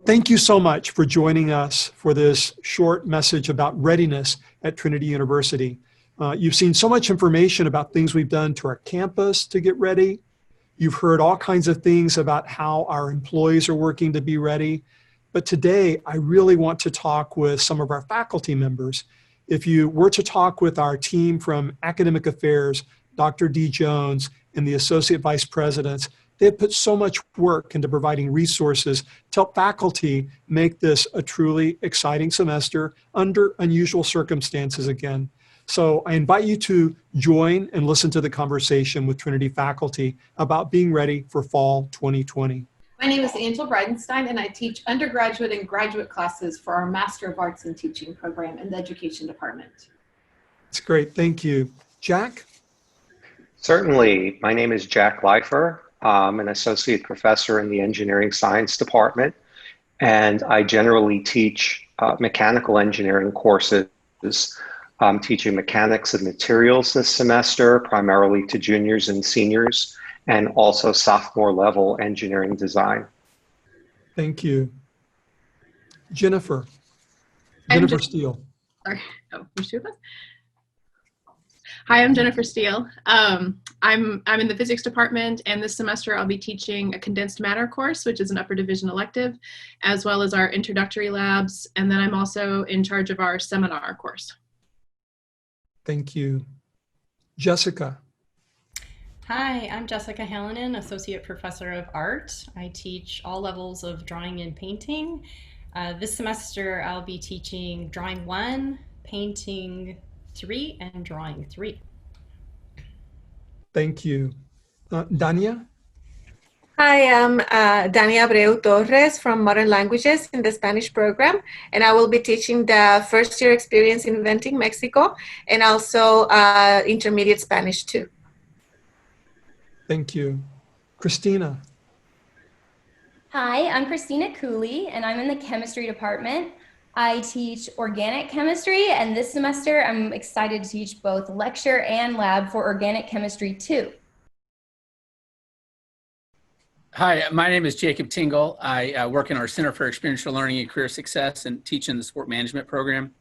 Thank you so much for joining us for this short message about readiness at Trinity University. You've seen so much information about things we've done to our campus to get ready. You've heard all kinds of things about how our employees are working to be ready. But today, I really want to talk with some of our faculty members. If you were to talk with our team from Academic Affairs, Dr. D. Jones, and the Associate Vice Presidents, they have put so much work into providing resources to help faculty make this a truly exciting semester under unusual circumstances again. So I invite you to join and listen to the conversation with Trinity faculty about being ready for fall 2020. My name is Angela Bridenstine, and I teach undergraduate and graduate classes for our Master of Arts in Teaching program in the Education Department. That's great. Thank you. Jack? Certainly. My name is Jack Leifer. I'm an associate professor in the engineering science department, and I generally teach mechanical engineering courses. I'm teaching mechanics of materials this semester, primarily to juniors and seniors, and also sophomore level engineering design. Thank you. Jennifer Steele. Sorry, there's two of us. Hi, I'm Jennifer Steele. I'm in the physics department, and this semester I'll be teaching a condensed matter course, which is an upper division elective, as well as our introductory labs, and then I'm also in charge of our seminar course. Thank you. Jessica. Hi, I'm Jessica Hallinan, Associate Professor of Art. I teach all levels of drawing and painting. This semester I'll be teaching Drawing 1, Painting 3, and Drawing 3. Thank you. Dania? Hi, I'm Dania Abreu Torres from Modern Languages in the Spanish program, and I will be teaching the first year experience in Inventing Mexico and also intermediate Spanish too. Thank you. Christina? Hi, I'm Christina Cooley, and I'm in the chemistry department. I teach organic chemistry, and this semester I'm excited to teach both lecture and lab for organic chemistry too. Hi, my name is Jacob Tingle. I work in our Center for Experiential Learning and Career Success and teach in the sport management program.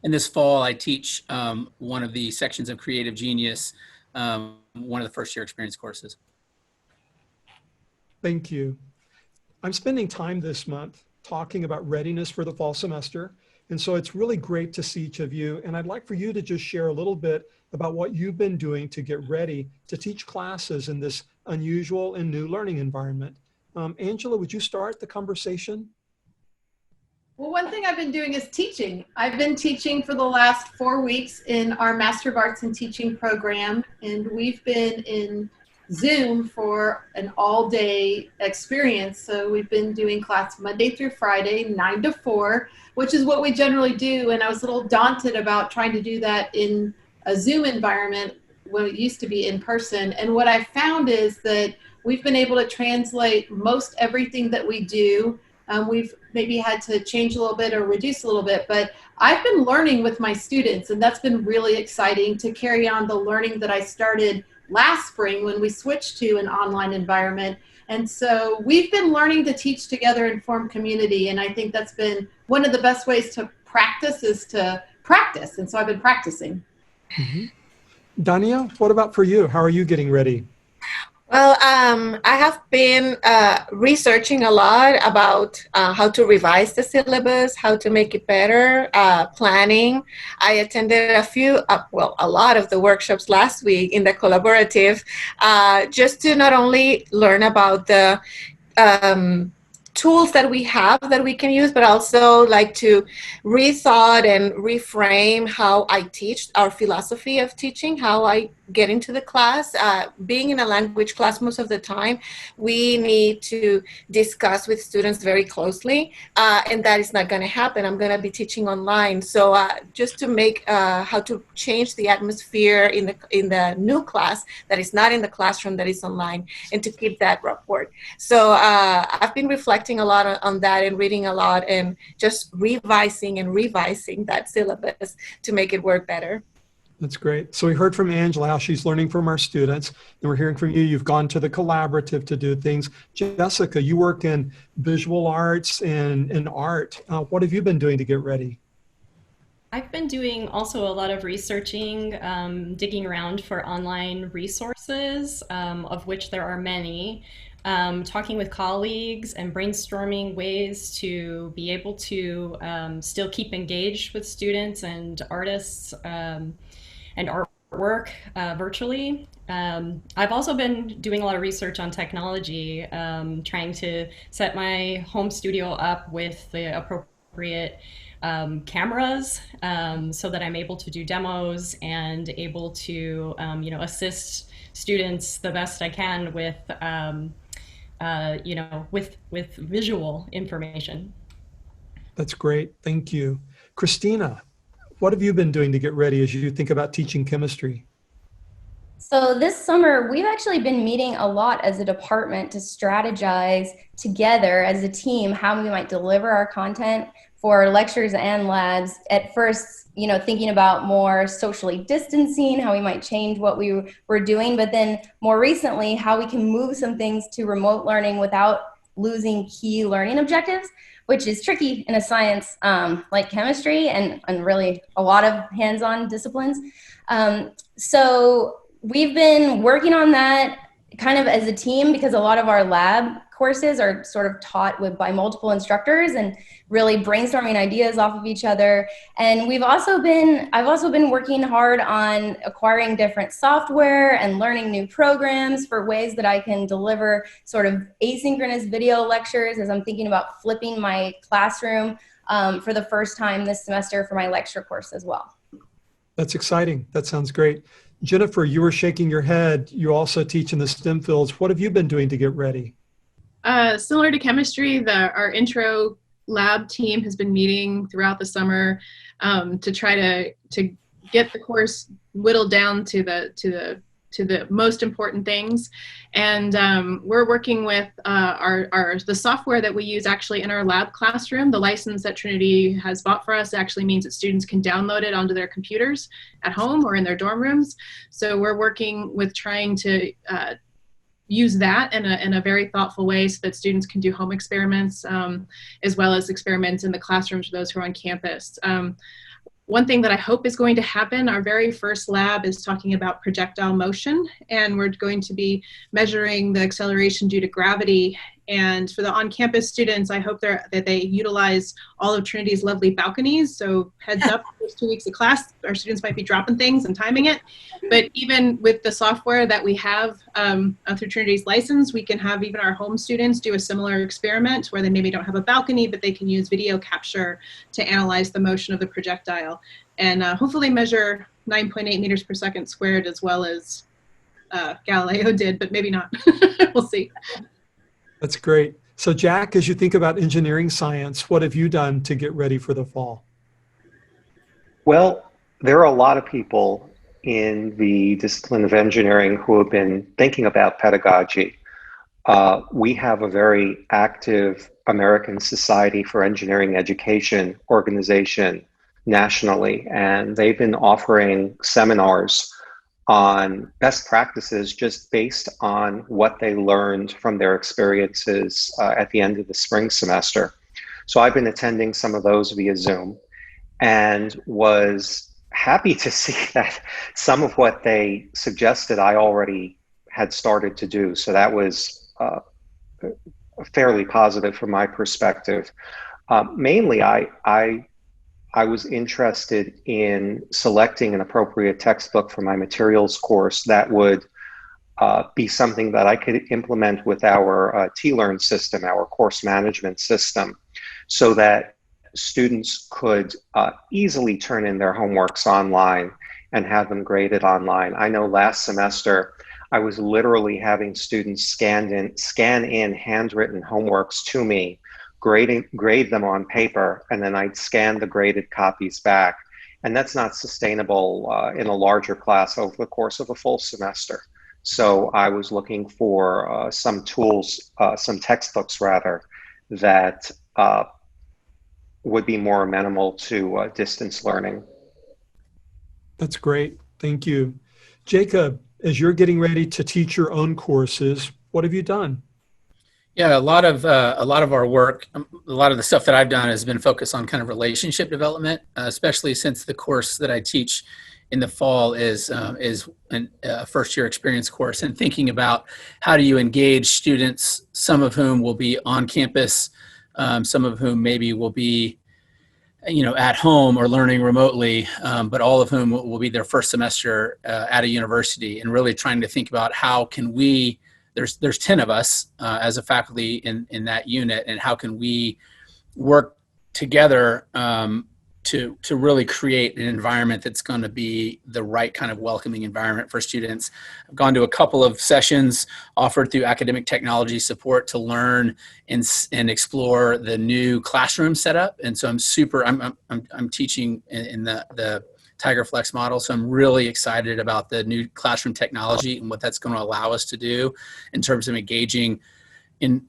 And this fall, I teach one of the sections of Creative Genius, one of the first year experience courses. Thank you. I'm spending time this month talking about readiness for the fall semester. And so it's really great to see each of you. And I'd like for you to just share a little bit about what you've been doing to get ready to teach classes in this unusual and new learning environment. Angela, would you start the conversation? Well, one thing I've been doing is teaching. I've been teaching for the last 4 weeks in our Master of Arts in Teaching program, and we've been in Zoom for an all-day experience. So we've been doing class Monday through Friday, 9 to 4, which is what we generally do. And I was a little daunted about trying to do that in a Zoom environment when it used to be in person. And what I found is that we've been able to translate most everything that we do. We've maybe had to change a little bit or reduce a little bit, but I've been learning with my students, and that's been really exciting to carry on the learning that I started last spring when we switched to an online environment. And so we've been learning to teach together and form community, and I think that's been one of the best ways to practice is to practice, and so I've been practicing. Mm-hmm. Dania, what about for you? How are you getting ready? Well, I have been researching a lot about how to revise the syllabus, how to make it better, planning. I attended a lot of the workshops last week in the collaborative, just to not only learn about the tools that we have that we can use, but also like to rethought and reframe how I teach, our philosophy of teaching, how I get into the class. Being in a language class most of the time, we need to discuss with students very closely, and that is not going to happen. I'm going to be teaching online. So just to make how to change the atmosphere in the new class that is not in the classroom, that is online, and to keep that rapport. So I've been reflecting a lot on that and reading a lot and just revising that syllabus to make it work better. That's great. So we heard from Angela how she's learning from our students, and we're hearing from you. You've gone to the collaborative to do things. Jessica, you work in visual arts and art. What have you been doing to get ready? I've been doing also a lot of researching, digging around for online resources, of which there are many, talking with colleagues and brainstorming ways to be able to still keep engaged with students and artists and artwork virtually. I've also been doing a lot of research on technology, trying to set my home studio up with the appropriate cameras, so that I'm able to do demos and able to assist students the best I can with with visual information. That's great. Thank you. Christina, what have you been doing to get ready as you think about teaching chemistry? So this summer, we've actually been meeting a lot as a department to strategize together as a team how we might deliver our content for lectures and labs. At first, thinking about more socially distancing, how we might change what we were doing, but then more recently, how we can move some things to remote learning without losing key learning objectives, which is tricky in a science like chemistry and really a lot of hands-on disciplines. So we've been working on that kind of as a team because a lot of our lab courses are sort of taught by multiple instructors and really brainstorming ideas off of each other. And I've also been working hard on acquiring different software and learning new programs for ways that I can deliver sort of asynchronous video lectures as I'm thinking about flipping my classroom for the first time this semester for my lecture course as well. That's exciting. That sounds great. Jennifer, you were shaking your head. You also teach in the STEM fields. What have you been doing to get ready? Similar to chemistry, our intro lab team has been meeting throughout the summer to try to get the course whittled down to the most important things, and we're working with the software that we use actually in our lab classroom. The license that Trinity has bought for us actually means that students can download it onto their computers at home or in their dorm rooms. So we're working with trying to use that in a very thoughtful way so that students can do home experiments as well as experiments in the classrooms for those who are on campus. One thing that I hope is going to happen, our very first lab is talking about projectile motion, and we're going to be measuring the acceleration due to gravity. And for the on-campus students, I hope that they utilize all of Trinity's lovely balconies. So heads up, first 2 weeks of class, our students might be dropping things and timing it. But even with the software that we have through Trinity's license, we can have even our home students do a similar experiment where they maybe don't have a balcony, but they can use video capture to analyze the motion of the projectile and hopefully measure 9.8 meters per second squared as well as Galileo did, but maybe not. We'll see. That's great. So Jack, as you think about engineering science, what have you done to get ready for the fall? Well, there are a lot of people in the discipline of engineering who have been thinking about pedagogy. We have a very active American Society for Engineering Education organization nationally, and they've been offering seminars on best practices just based on what they learned from their experiences at the end of the spring semester. So I've been attending some of those via Zoom and was happy to see that some of what they suggested I already had started to do. So that was fairly positive from my perspective. Mainly, I was interested in selecting an appropriate textbook for my materials course that would be something that I could implement with our T-Learn system, our course management system, so that students could easily turn in their homeworks online and have them graded online. I know last semester I was literally having students scan in handwritten homeworks to me, grade them on paper, and then I'd scan the graded copies back. And that's not sustainable in a larger class over the course of a full semester. So I was looking for some tools, some textbooks rather, that would be more amenable to distance learning. That's great. Thank you. Jacob, as you're getting ready to teach your own courses, what have you done? Yeah, a lot of our work, a lot of the stuff that I've done has been focused on kind of relationship development, especially since the course that I teach in the fall is a first year experience course, and thinking about how do you engage students, some of whom will be on campus, some of whom maybe will be at home or learning remotely, but all of whom will be their first semester at a university, and really trying to think about how can we, there's 10 of us as a faculty in that unit, and how can we work together to really create an environment that's going to be the right kind of welcoming environment for students. I've gone to a couple of sessions offered through academic technology support to learn and explore the new classroom setup. And so I'm teaching in the Tiger Flex model. So I'm really excited about the new classroom technology and what that's going to allow us to do in terms of engaging in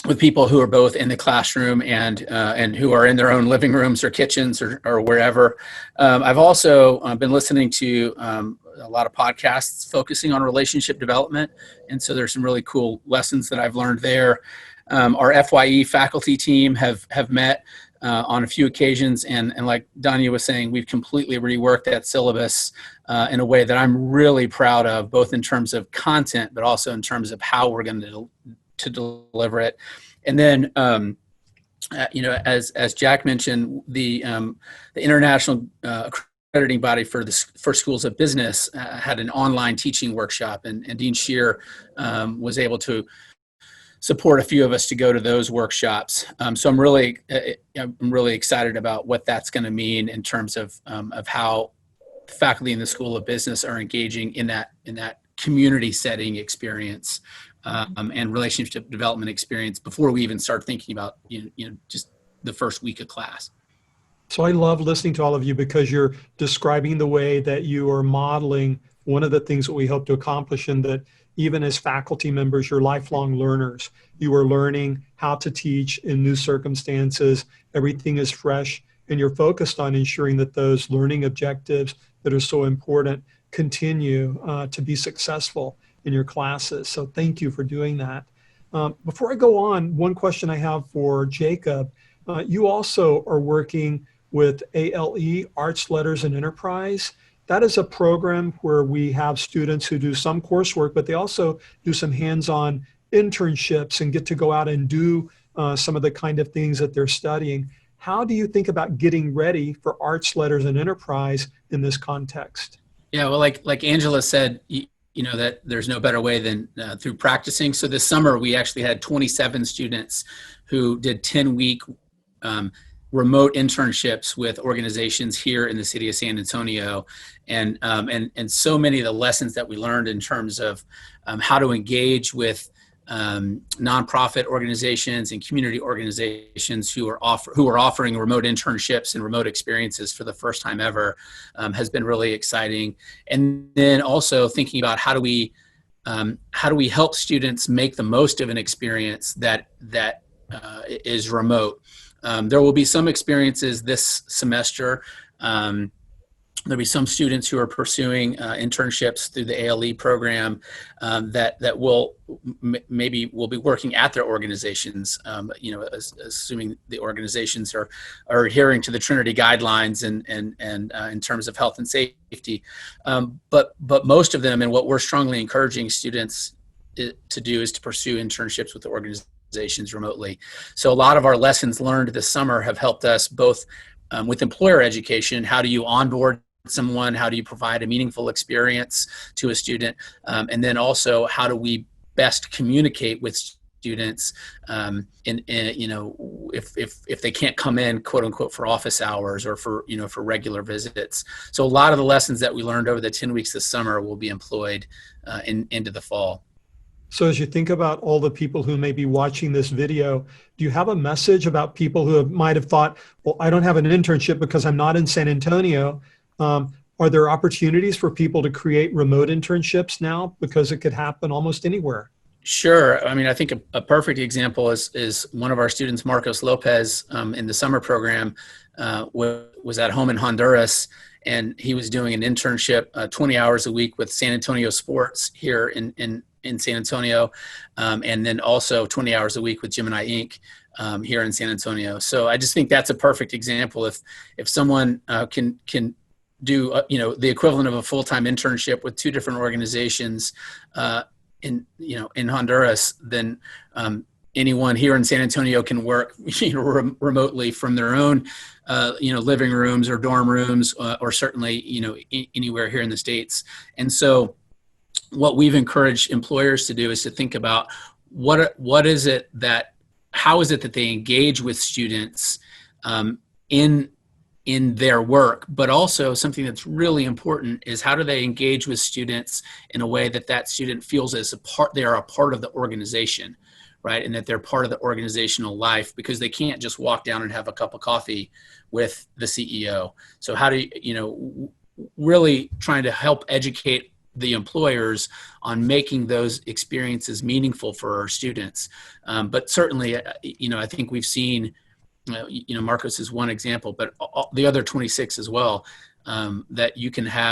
with people who are both in the classroom and who are in their own living rooms or kitchens or wherever. I've also been listening to a lot of podcasts focusing on relationship development. And so there's some really cool lessons that I've learned there. Our FYE faculty team have met on a few occasions. And like Danya was saying, we've completely reworked that syllabus in a way that I'm really proud of, both in terms of content, but also in terms of how we're going to deliver it. And then, as Jack mentioned, the international accrediting body for schools of business had an online teaching workshop, and Dean Shear was able to support a few of us to go to those workshops. So I'm really excited about what that's going to mean in terms of how faculty in the School of Business are engaging in that community setting experience. And relationship development experience before we even start thinking about just the first week of class. So I love listening to all of you because you're describing the way that you are modeling one of the things that we hope to accomplish, and that even as faculty members, you're lifelong learners. You are learning how to teach in new circumstances. Everything is fresh, and you're focused on ensuring that those learning objectives that are so important continue to be successful in your classes. So thank you for doing that. Before I go on, one question I have for Jacob. You also are working with ALE, Arts, Letters, and Enterprise. That is a program where we have students who do some coursework, but they also do some hands-on internships and get to go out and do some of the kind of things that they're studying. How do you think about getting ready for Arts, Letters, and Enterprise in this context? Yeah, well, like Angela said, that there's no better way than through practicing. So this summer, we actually had 27 students who did 10-week remote internships with organizations here in the city of San Antonio. And so many of the lessons that we learned in terms of how to engage with nonprofit organizations and community organizations who are offering remote internships and remote experiences for the first time ever has been really exciting. And then also thinking about how do we help students make the most of an experience that is remote. There will be some experiences this semester. There'll be some students who are pursuing internships through the ALE program that will maybe will be working at their organizations, assuming the organizations are adhering to the Trinity guidelines and in terms of health and safety. But most of them, and what we're strongly encouraging students to do, is to pursue internships with the organizations remotely. So a lot of our lessons learned this summer have helped us both with employer education. How do you onboard someone? How do you provide a meaningful experience to a student? And then also, how do we best communicate with students if they can't come in, quote unquote, for office hours or for regular visits. So a lot of the lessons that we learned over the 10 weeks this summer will be employed into the fall. So as you think about all the people who may be watching this video, do you have a message about people who might have thought, well, I don't have an internship because I'm not in San Antonio? Are there opportunities for people to create remote internships now, because it could happen almost anywhere? Sure. I mean, I think a perfect example is one of our students, Marcos Lopez, in the summer program, was at home in Honduras, and he was doing an internship 20 hours a week with San Antonio Sports here in San Antonio, and then also 20 hours a week with Gemini Inc. Here in San Antonio. So I just think that's a perfect example. If someone can do the equivalent of a full-time internship with two different organizations in Honduras, then anyone here in San Antonio can work remotely from their own living rooms or dorm rooms, or certainly anywhere here in the States. And so what we've encouraged employers to do is to think about how is it that they engage with students in their work, but also something that's really important is how do they engage with students in a way that student feels they are a part of the organization, right? And that they're part of the organizational life, because they can't just walk down and have a cup of coffee with the CEO. So how do really trying to help educate the employers on making those experiences meaningful for our students. But certainly, I think we've seen, Marcos is one example, but the other 26 as well, that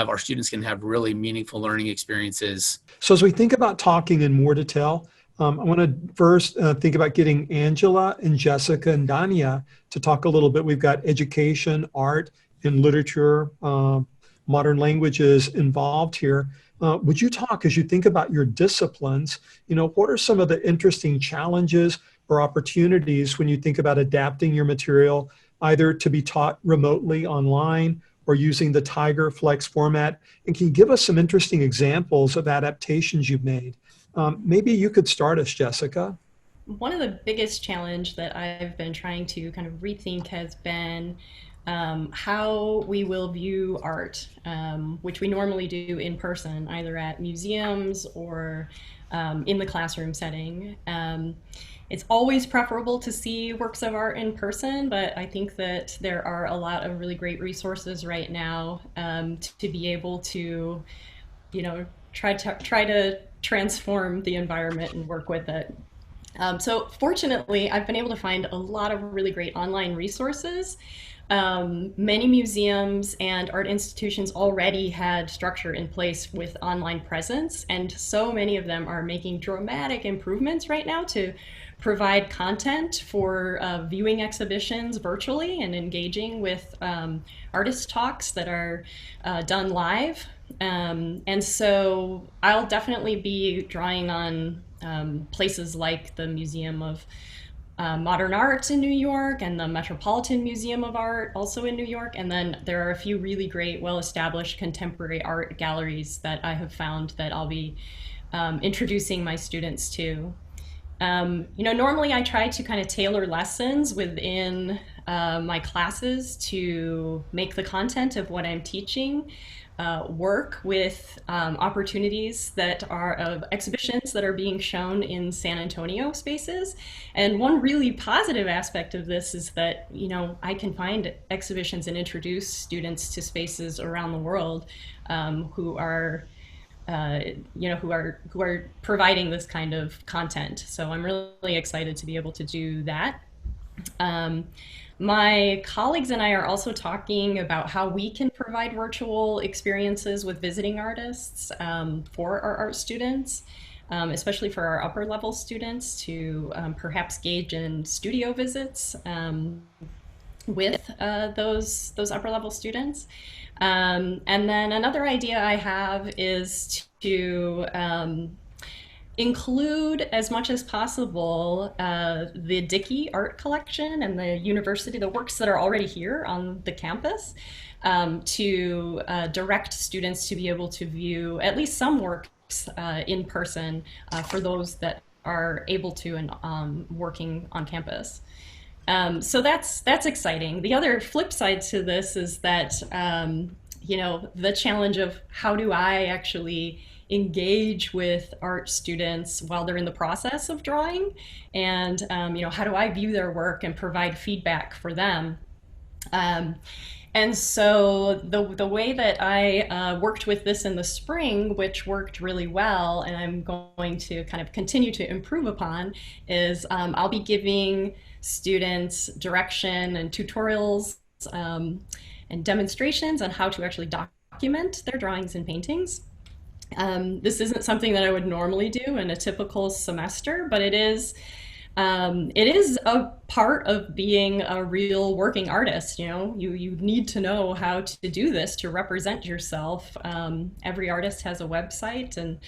our students can have really meaningful learning experiences. So as we think about talking in more detail, I want to first think about getting Angela and Jessica and Dania to talk a little bit. We've got education, art, and literature, modern languages involved here. Would you talk, as you think about your disciplines, what are some of the interesting challenges or opportunities when you think about adapting your material, either to be taught remotely online or using the Tiger Flex format? And can you give us some interesting examples of adaptations you've made? Maybe you could start us, Jessica. One of the biggest challenge that I've been trying to kind of rethink has been how we will view art, which we normally do in person, either at museums or in the classroom setting. It's always preferable to see works of art in person, but I think that there are a lot of really great resources right now to be able to, try to transform the environment and work with it. So fortunately, I've been able to find a lot of really great online resources. Many museums and art institutions already had structure in place with online presence, and so many of them are making dramatic improvements right now to provide content for viewing exhibitions virtually and engaging with artist talks that are done live. And so I'll definitely be drawing on places like the Museum of Modern Art in New York and the Metropolitan Museum of Art also in New York. And then there are a few really great, well-established contemporary art galleries that I have found that I'll be introducing my students to. Normally I try to kind of tailor lessons within my classes to make the content of what I'm teaching work with opportunities that are of exhibitions that are being shown in San Antonio spaces. And one really positive aspect of this is that, I can find exhibitions and introduce students to spaces around the world who are providing this kind of content. So I'm really excited to be able to do that. My colleagues and I are also talking about how we can provide virtual experiences with visiting artists for our art students, especially for our upper level students, to perhaps engage in studio visits with those upper level students. And then another idea I have is to include as much as possible the Dickey art collection and the works that are already here on the campus, to direct students to be able to view at least some works in person for those that are able to and working on campus. So that's exciting. The other flip side to this is that the challenge of how do I actually engage with art students while they're in the process of drawing, and how do I view their work and provide feedback for them. And so the way that I worked with this in the spring, which worked really well, and I'm going to kind of continue to improve upon, is I'll be giving students direction and tutorials and demonstrations on how to actually document their drawings and paintings. This isn't something that I would normally do in a typical semester, but it is a part of being a real working artist. You know, you need to know how to do this to represent yourself. Every artist has a website, and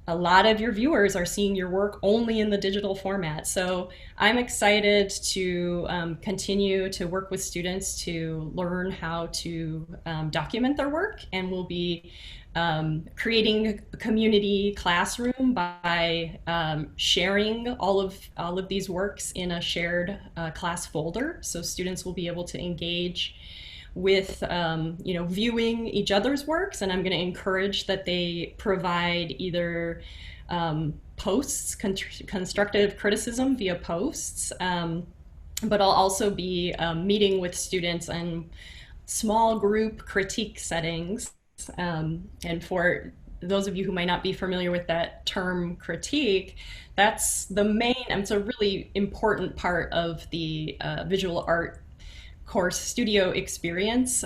a lot of your viewers are seeing your work only in the digital format. So I'm excited to continue to work with students to learn how to document their work, and we'll be creating a community classroom by sharing all of these works in a shared class folder. So students will be able to engage with viewing each other's works, and I'm going to encourage that they provide either posts, constructive criticism via posts, but I'll also be meeting with students in small group critique settings. And for those of you who might not be familiar with that term critique, that's the main, it's a really important part of the visual art course studio experience,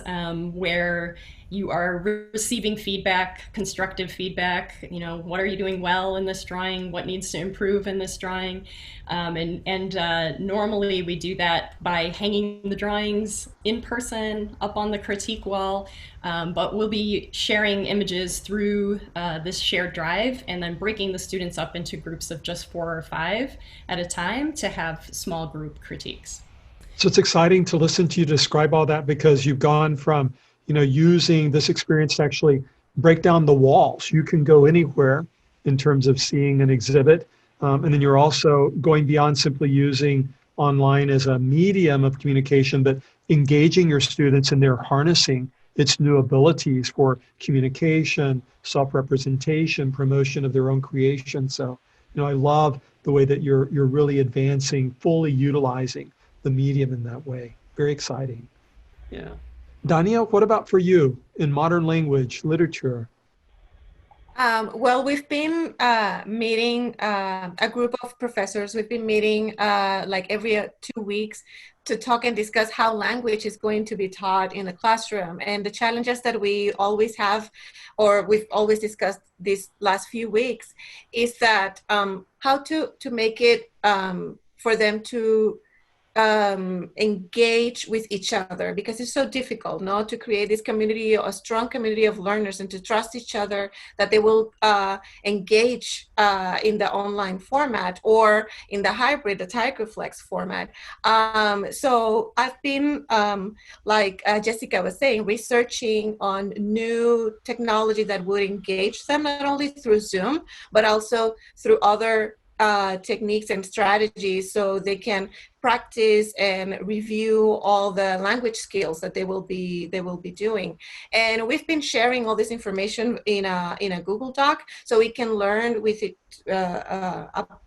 where you are receiving feedback, constructive feedback. You know, what are you doing well in this drawing? What needs to improve in this drawing? And normally we do that by hanging the drawings in person up on the critique wall, but we'll be sharing images through this shared drive, and then breaking the students up into groups of just 4 or 5 at a time to have small group critiques. So it's exciting to listen to you describe all that, because you've gone from, using this experience to actually break down the walls. You can go anywhere in terms of seeing an exhibit. And then you're also going beyond simply using online as a medium of communication, but engaging your students in their harnessing its new abilities for communication, self-representation, promotion of their own creation. So, I love the way that you're really advancing, fully utilizing the medium in that way. Very exciting. Yeah. Dania, what about for you in modern language, literature? Well, we've been meeting a group of professors. We've been meeting like every 2 weeks to talk and discuss how language is going to be taught in the classroom. And the challenges that we always have, or we've always discussed these last few weeks, is that how to make it for them to engage with each other, because it's so difficult to create this community, a strong community of learners, and to trust each other that they will engage in the online format or in the hybrid, the Tigerflex format. So I've been, like Jessica was saying, researching on new technology that would engage them not only through Zoom, but also through other techniques and strategies, so they can practice and review all the language skills that they will be doing. And we've been sharing all this information in a Google Doc, so we can learn with it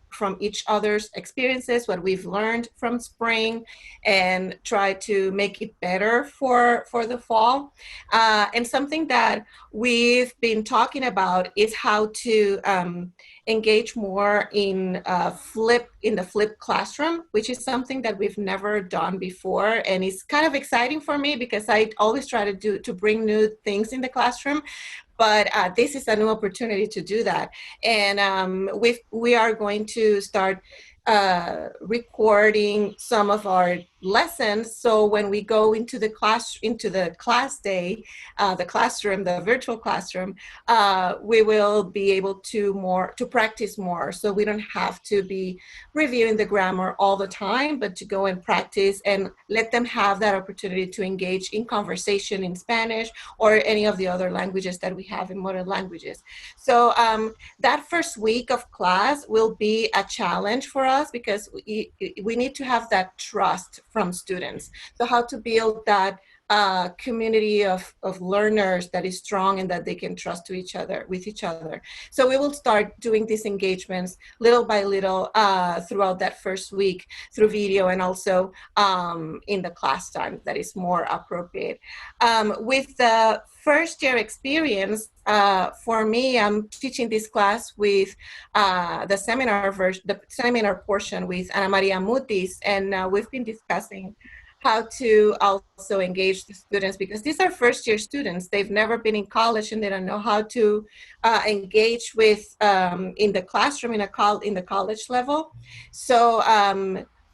from each other's experiences, what we've learned from spring, and try to make it better for the fall. And something that we've been talking about is how to engage more in the flipped classroom, which is something that we've never done before, and it's kind of exciting for me because I always try to bring new things in the classroom. But this is a new opportunity to do that, and we are going to start recording some of our lessons. So when we go into the class day, the classroom, the virtual classroom, we will be able to practice more. So we don't have to be reviewing the grammar all the time, but to go and practice and let them have that opportunity to engage in conversation in Spanish or any of the other languages that we have in modern languages. So that first week of class will be a challenge for us because we need to have that trust from students. So how to build that community of learners that is strong and that they can trust with each other. So we will start doing these engagements little by little throughout that first week through video, and also in the class time that is more appropriate. With the first year experience, for me, I'm teaching this class with the seminar portion with Ana Maria Mutis, and we've been discussing how to also engage the students, because these are first year students. They've never been in college and they don't know how to engage with in the classroom in the college level. So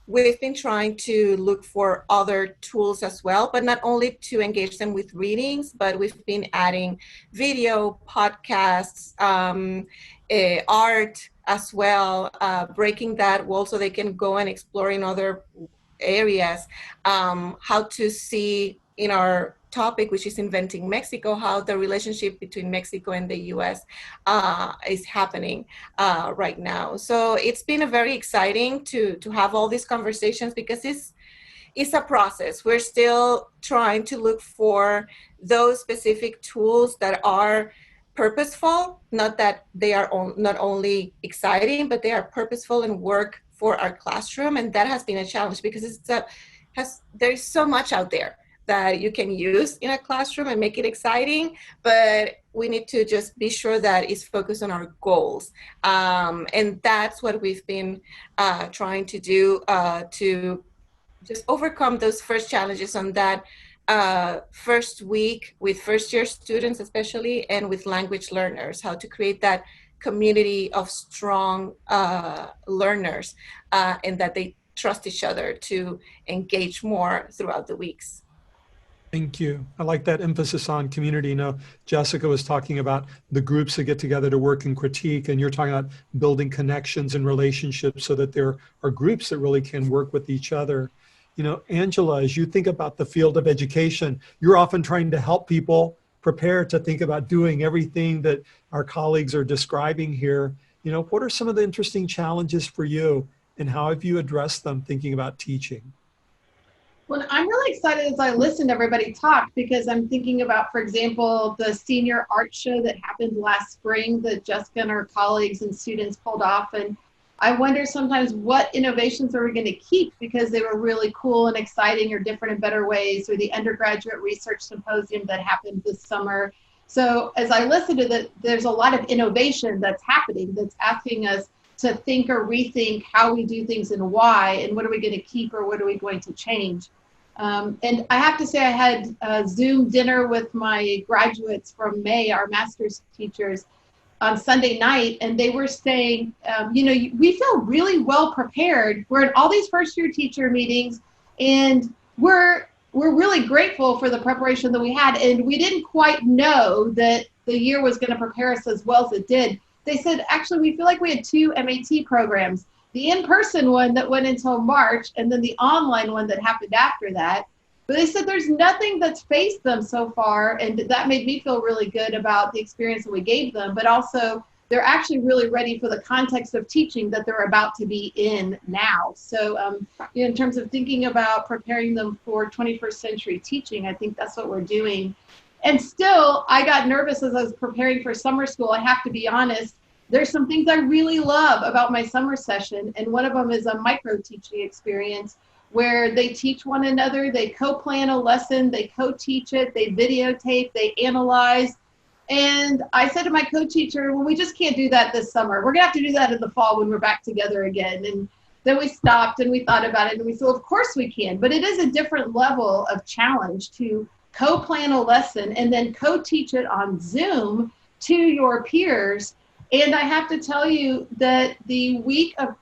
we've been trying to look for other tools as well, but not only to engage them with readings, but we've been adding video, podcasts, art as well, breaking that wall so they can go and explore in other areas, how to see in our topic, which is inventing Mexico, how the relationship between Mexico and the US is happening right now. So it's been a very exciting to have all these conversations, because it's a process. We're still trying to look for those specific tools that are purposeful, not that they are not only exciting, but they are purposeful and work for our classroom. And that has been a challenge, because there's so much out there that you can use in a classroom and make it exciting, but we need to just be sure that it's focused on our goals. And that's what we've been trying to do to just overcome those first challenges on that first week with first year students, especially, and with language learners, how to create that community of strong learners and that they trust each other to engage more throughout the weeks. Thank you. I like that emphasis on community. You know, Jessica was talking about the groups that get together to work and critique, and you're talking about building connections and relationships so that there are groups that really can work with each other. You know, Angela, as you think about the field of education, you're often trying to help people prepare to think about doing everything that our colleagues are describing here. You know, what are some of the interesting challenges for you, and how have you addressed them thinking about teaching? Well, I'm really excited as I listen to everybody talk, because I'm thinking about, for example, the senior art show that happened last spring that Jessica and her colleagues and students pulled off. And I wonder sometimes what innovations are we going to keep because they were really cool and exciting, or different and better ways, or the undergraduate research symposium that happened this summer. So as I listen to that, there's a lot of innovation that's happening that's asking us to think or rethink how we do things and why, and what are we going to keep or what are we going to change. And I have to say, I had a Zoom dinner with my graduates from May, our master's teachers, on Sunday night, and they were saying, you know, we feel really well prepared. We're in all these first year teacher meetings, and we're really grateful for the preparation that we had, and we didn't quite know that the year was going to prepare us as well as it did. They said, actually, we feel like we had two MAT programs, the in-person one that went until March, and then the online one that happened after that. But they said there's nothing that's faced them so far, and that made me feel really good about the experience that we gave them, but also they're actually really ready for the context of teaching that they're about to be in now. So you know, in terms of thinking about preparing them for 21st century teaching, I think that's what we're doing. And still, I got nervous as I was preparing for summer school. I have to be honest. There's some things I really love about my summer session, and one of them is a micro teaching experience where they teach one another, they co-plan a lesson, they co-teach it, they videotape, they analyze. And I said to my co-teacher, well, we just can't do that this summer. We're gonna have to do that in the fall when we're back together again. And then we stopped and we thought about it, and we said, well, of course we can, but it is a different level of challenge to co-plan a lesson and then co-teach it on Zoom to your peers. And I have to tell you that the week of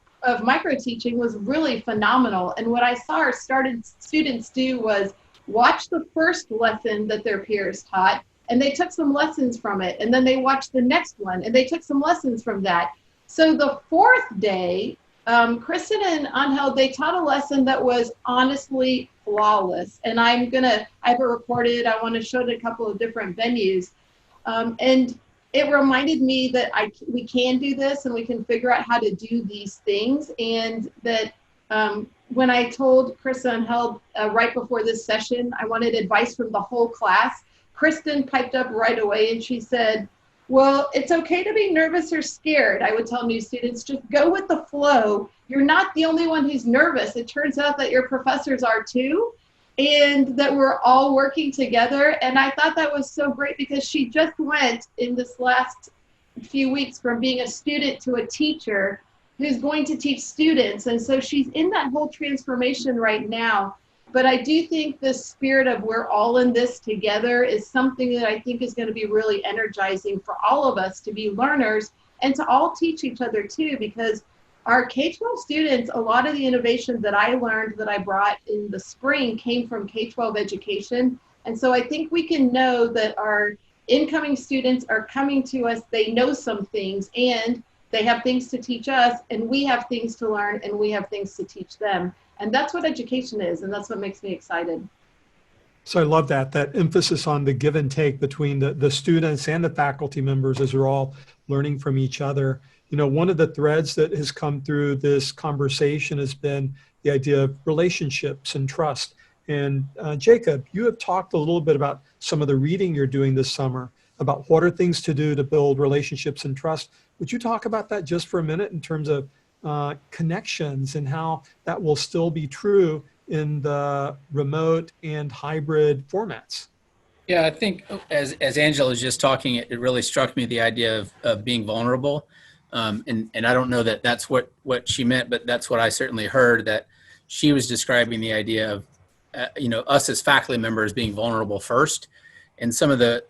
micro teaching was really phenomenal. And what I saw our students do was watch the first lesson that their peers taught, and they took some lessons from it. And then they watched the next one, and they took some lessons from that. So the fourth day, Kristen and Angel, they taught a lesson that was honestly flawless. And I have it recorded. I want to show it at a couple of different venues. And it reminded me that we can do this, and we can figure out how to do these things. And that when I told Kristen and Angel right before this session, I wanted advice from the whole class, Kristen piped up right away and she said, well, it's okay to be nervous or scared. I would tell new students, just go with the flow. You're not the only one who's nervous. It turns out that your professors are too, and that we're all working together. And I thought that was so great, because she just went in this last few weeks from being a student to a teacher who's going to teach students. And so she's in that whole transformation right now. But I do think the spirit of we're all in this together is something that I think is going to be really energizing for all of us to be learners and to all teach each other too, because our K-12 students, a lot of the innovations that I learned that I brought in the spring came from K-12 education. And so I think we can know that our incoming students are coming to us, they know some things and they have things to teach us, and we have things to learn and we have things to teach them. And that's what education is, and that's what makes me excited. So I love that emphasis on the give and take between the students and the faculty members as we're all learning from each other. You know, one of the threads that has come through this conversation has been the idea of relationships and trust. And Jacob, you have talked a little bit about some of the reading you're doing this summer, about what are things to do to build relationships and trust. Would you talk about that just for a minute in terms of connections and how that will still be true in the remote and hybrid formats? Yeah, I think as Angela was just talking, it really struck me the idea of being vulnerable. And I don't know that that's what she meant, but that's what I certainly heard, that she was describing the idea of, us as faculty members being vulnerable first. And some of the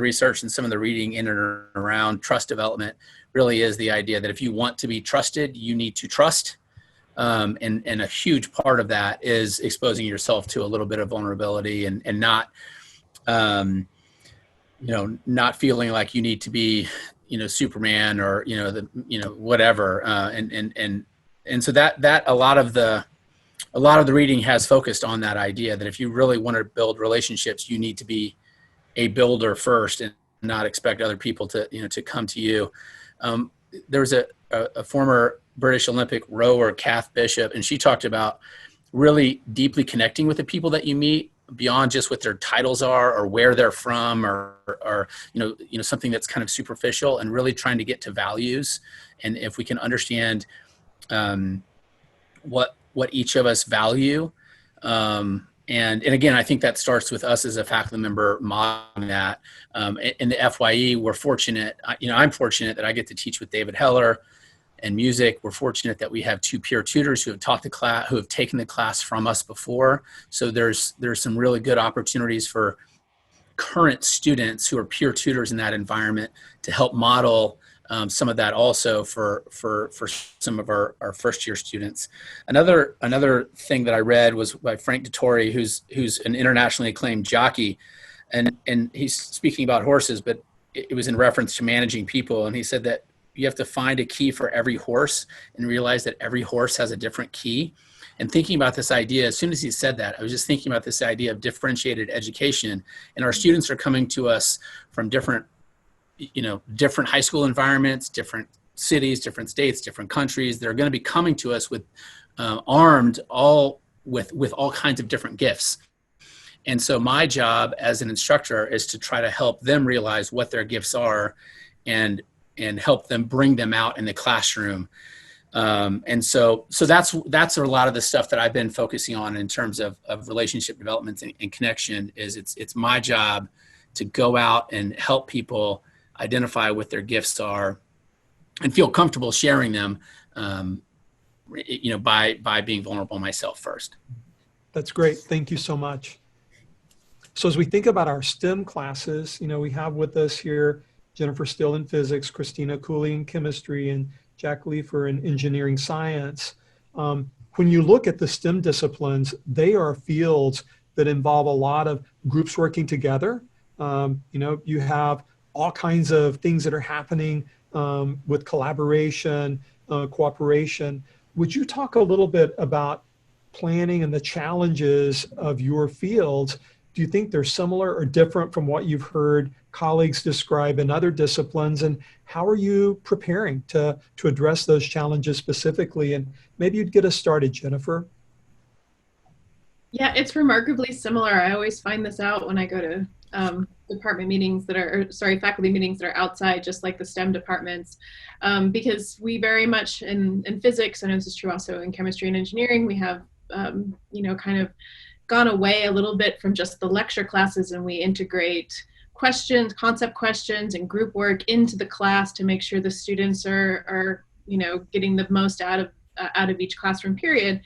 research and some of the reading in and around trust development really is the idea that if you want to be trusted, you need to trust. And a huge part of that is exposing yourself to a little bit of vulnerability and not, not feeling like you need to be, Superman or, whatever. And so that a lot of the reading has focused on that idea that if you really want to build relationships, you need to be a builder first and not expect other people to come to you. There was a former British Olympic rower, Kath Bishop, and she talked about really deeply connecting with the people that you meet beyond just what their titles are or where they're from or something that's kind of superficial, and really trying to get to values. And if we can understand what each of us value, and again, I think that starts with us as a faculty member modeling that. In the FYE, we're fortunate, I'm fortunate that I get to teach with David Heller and music. We're fortunate that we have 2 peer tutors who have taught the class, who have taken the class from us before. So there's some really good opportunities for current students who are peer tutors in that environment to help model some of that also for some of our first year students. Another thing that I read was by Frank Dettori, who's an internationally acclaimed jockey, and he's speaking about horses, but it was in reference to managing people. And he said that you have to find a key for every horse and realize that every horse has a different key. And thinking about this idea, as soon as he said that, I was just thinking about this idea of differentiated education. And our students are coming to us from different high school environments, different cities, different states, different countries. They're going to be coming to us with armed all with all kinds of different gifts. And so my job as an instructor is to try to help them realize what their gifts are and help them bring them out in the classroom. And so that's a lot of the stuff that I've been focusing on in terms of relationship development and connection. Is it's my job to go out and help people identify what their gifts are and feel comfortable sharing them, by being vulnerable myself first. That's great. Thank you so much. So as we think about our STEM classes, we have with us here Jennifer Still in physics, Christina Cooley in chemistry, and Jack Leifer in engineering science. When you look at the STEM disciplines, they are fields that involve a lot of groups working together. You have all kinds of things that are happening with collaboration, cooperation. Would you talk a little bit about planning and the challenges of your fields? Do you think they're similar or different from what you've heard colleagues describe in other disciplines? And how are you preparing to address those challenges specifically? And maybe you'd get us started, Jennifer. Yeah, it's remarkably similar. I always find this out when I go to faculty meetings that are outside, just like the STEM departments, because we very much in physics, and this is true also in chemistry and engineering, we have, kind of gone away a little bit from just the lecture classes, and we integrate concept questions and group work into the class to make sure the students are getting the most out of each classroom period.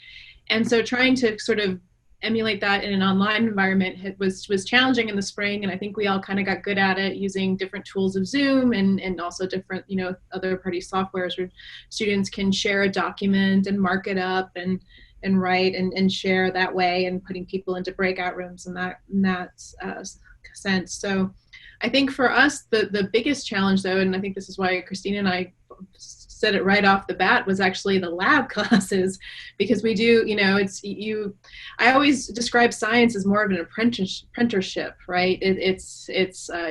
And so trying to sort of emulate that in an online environment was challenging in the spring, and I think we all kind of got good at it using different tools of Zoom and also different, you know, other party softwares where students can share a document and mark it up and write and share that way, and putting people into breakout rooms in that sense. So I think for us, the biggest challenge though, and I think this is why Christina and I said it right off the bat, was actually the lab classes, because we do, you know, I always describe science as more of an apprenticeship, right? It's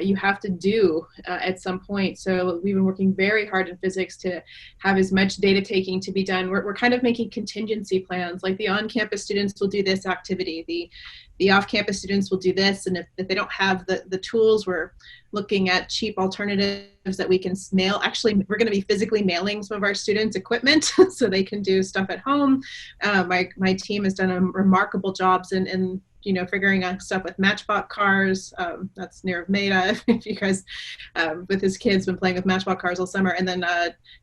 you have to do at some point. So we've been working very hard in physics to have as much data taking to be done. We're kind of making contingency plans, like the on-campus students will do this activity, the off-campus students will do this, and if they don't have the tools, we're looking at cheap alternatives that we can mail. Actually, we're going to be physically mailing some of our students equipment so they can do stuff at home. My team has done a remarkable jobs in you know, figuring out stuff with Matchbox cars. That's Nirav Mehta, if you guys, with his kids, been playing with Matchbox cars all summer. And then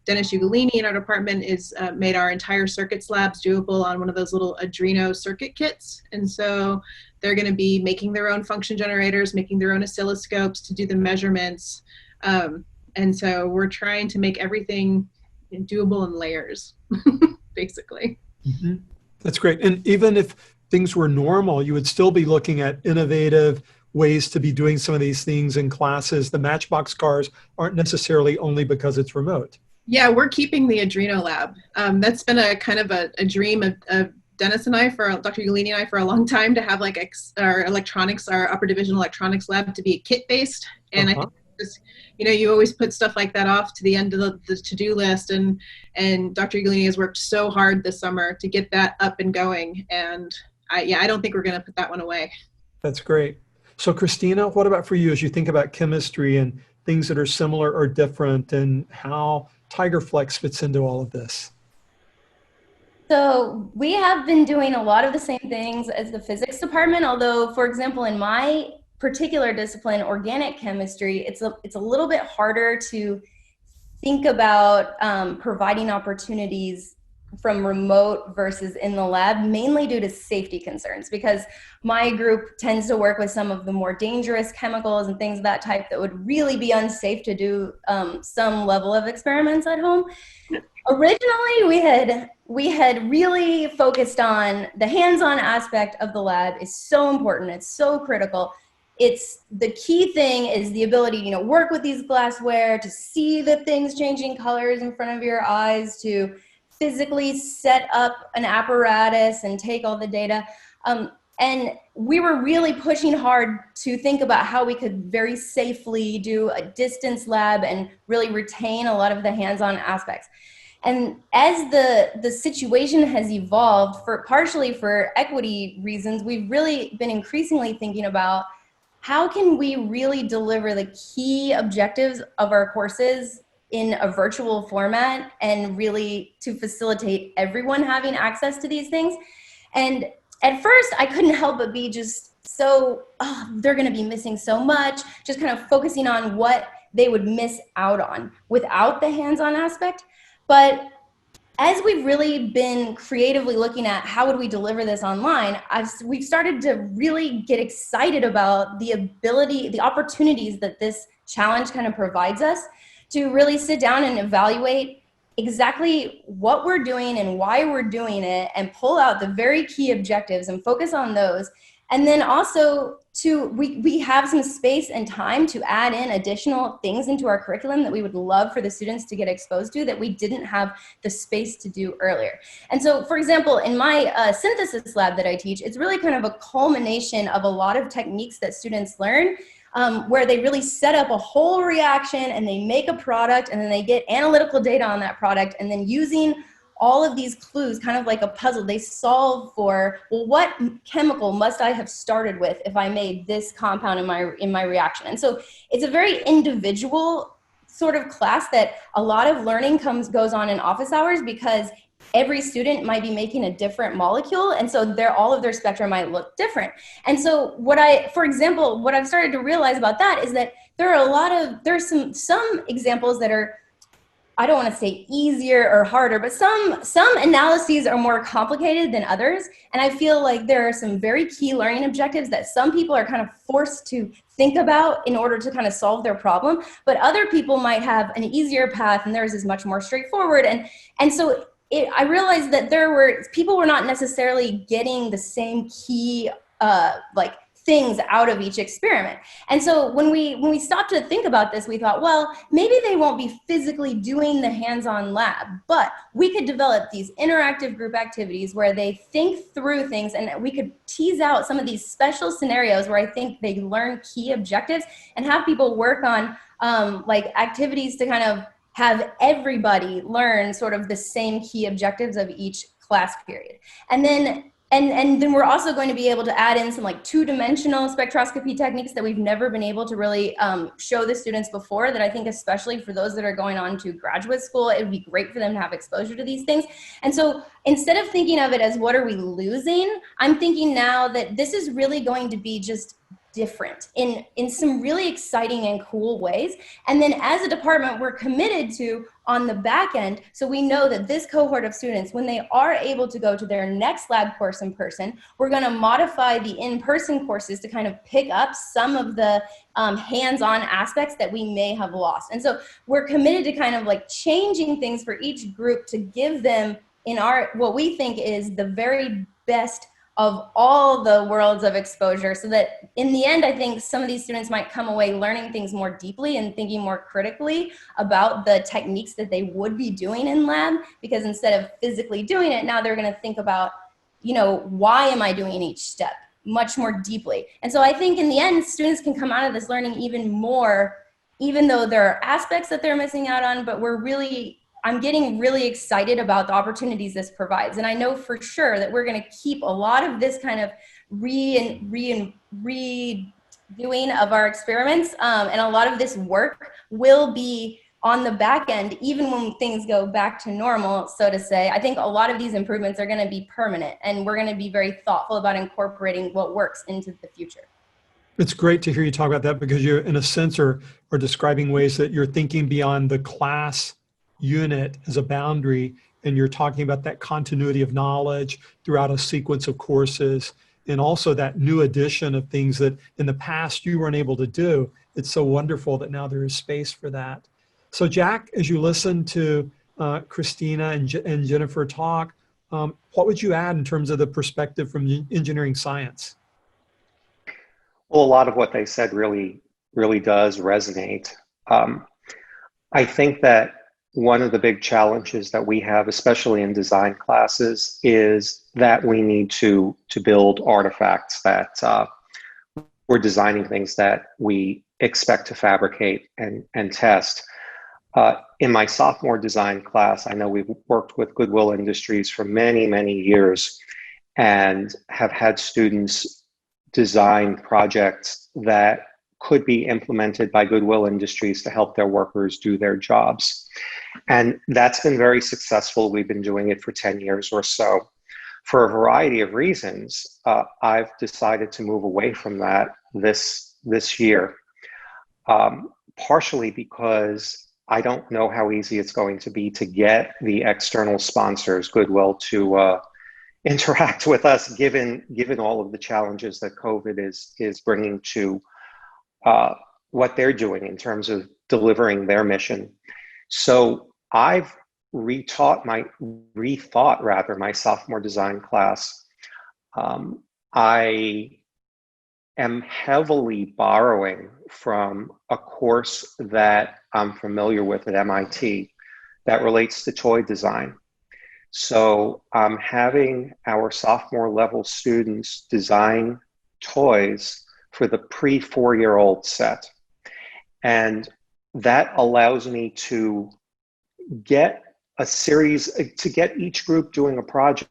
Dennis Ugolini in our department is made our entire circuits labs doable on one of those little Arduino circuit kits. And so they're going to be making their own function generators, making their own oscilloscopes to do the measurements. And so we're trying to make everything doable in layers, basically. Mm-hmm. That's great. And even if things were normal, you would still be looking at innovative ways to be doing some of these things in classes. The Matchbox cars aren't necessarily only because it's remote. Yeah, we're keeping the Adreno lab. That's been a kind of a dream of Dennis and I, for Dr. Ugolini and I, for a long time, to have like our electronics, our upper division electronics lab to be kit-based. And I think just, you know, you always put stuff like that off to the end of the to-do list. And Dr. Ugolini has worked so hard this summer to get that up and going. And I don't think we're going to put that one away. That's great. So Christina, what about for you as you think about chemistry and things that are similar or different, and how TigerFlex fits into all of this? So we have been doing a lot of the same things as the physics department, although, for example, in my particular discipline, organic chemistry, it's a little bit harder to think about providing opportunities from remote versus in the lab, mainly due to safety concerns, because my group tends to work with some of the more dangerous chemicals and things of that type that would really be unsafe to do some level of experiments at home. Originally, we had really focused on the hands-on aspect of the lab. Is so important. It's so critical. It's the key thing is the ability to, you know, work with these glassware, to see the things changing colors in front of your eyes, to physically set up an apparatus and take all the data. And we were really pushing hard to think about how we could very safely do a distance lab and really retain a lot of the hands-on aspects. And as the situation has evolved, partially for equity reasons, we've really been increasingly thinking about how can we really deliver the key objectives of our courses in a virtual format, and really to facilitate everyone having access to these things. And at first, I couldn't help but be just so, they're going to be missing so much, just kind of focusing on what they would miss out on without the hands-on aspect. But as we've really been creatively looking at how would we deliver this online, we've started to really get excited about the opportunities that this challenge kind of provides us to really sit down and evaluate exactly what we're doing and why we're doing it, and pull out the very key objectives and focus on those. And then also we have some space and time to add in additional things into our curriculum that we would love for the students to get exposed to that we didn't have the space to do earlier. And so, for example, in my synthesis lab that I teach, it's really kind of a culmination of a lot of techniques that students learn, where they really set up a whole reaction and they make a product, and then they get analytical data on that product, and then using all of these clues, kind of like a puzzle, they solve for, well, what chemical must I have started with if I made this compound in my reaction? And so it's a very individual sort of class that a lot of learning goes on in office hours, because every student might be making a different molecule, and so all of their spectra might look different. And so for example, what I've started to realize about that is that there's some examples that are I don't want to say easier or harder, but some analyses are more complicated than others. And I feel like there are some very key learning objectives that some people are kind of forced to think about in order to kind of solve their problem. But other people might have an easier path, and theirs is much more straightforward. And so I realized that people were not necessarily getting the same key like things out of each experiment. And so when we stopped to think about this, we thought, well, maybe they won't be physically doing the hands-on lab, but we could develop these interactive group activities where they think through things, and we could tease out some of these special scenarios where I think they learn key objectives and have people work on like activities to kind of have everybody learn sort of the same key objectives of each class period. And then we're also going to be able to add in some like two-dimensional spectroscopy techniques that we've never been able to really show the students before, that I think especially for those that are going on to graduate school, it would be great for them to have exposure to these things. And so instead of thinking of it as what are we losing, I'm thinking now that this is really going to be just different in some really exciting and cool ways. And then as a department, we're committed to on the back end, so we know that this cohort of students, when they are able to go to their next lab course in person, we're going to modify the in-person courses to kind of pick up some of the hands-on aspects that we may have lost. And so we're committed to kind of like changing things for each group to give them in our what we think is the very best of all the worlds of exposure, so that in the end, I think some of these students might come away learning things more deeply and thinking more critically about the techniques that they would be doing in lab, because instead of physically doing it, now they're going to think about, you know, why am I doing each step much more deeply? And so I think in the end, students can come out of this learning even more, even though there are aspects that they're missing out on, but I'm getting really excited about the opportunities this provides. And I know for sure that we're going to keep a lot of this kind of redoing of our experiments. And a lot of this work will be on the back end, even when things go back to normal, so to say. I think a lot of these improvements are going to be permanent, and we're going to be very thoughtful about incorporating what works into the future. It's great to hear you talk about that, because you're, in a sense, are describing ways that you're thinking beyond the class unit as a boundary, and you're talking about that continuity of knowledge throughout a sequence of courses, and also that new addition of things that in the past you weren't able to do. It's so wonderful that now there is space for that. So Jack, as you listen to Christina and Jennifer talk, what would you add in terms of the perspective from engineering science? Well, a lot of what they said really does resonate. I think that one of the big challenges that we have, especially in design classes, is that we need to build artifacts that we're designing things that we expect to fabricate and test. In my sophomore design class, I know we've worked with Goodwill Industries for many, many years and have had students design projects that could be implemented by Goodwill Industries to help their workers do their jobs. And that's been very successful. We've been doing it for 10 years or so. For a variety of reasons, I've decided to move away from that this year, partially because I don't know how easy it's going to be to get the external sponsors, Goodwill, to interact with us, given all of the challenges that COVID is bringing to what they're doing in terms of delivering their mission. So I've rethought my sophomore design class. I am heavily borrowing from a course that I'm familiar with at MIT that relates to toy design. So I'm having our sophomore level students design toys for the pre-4-year-old set. And that allows me to get each group doing a project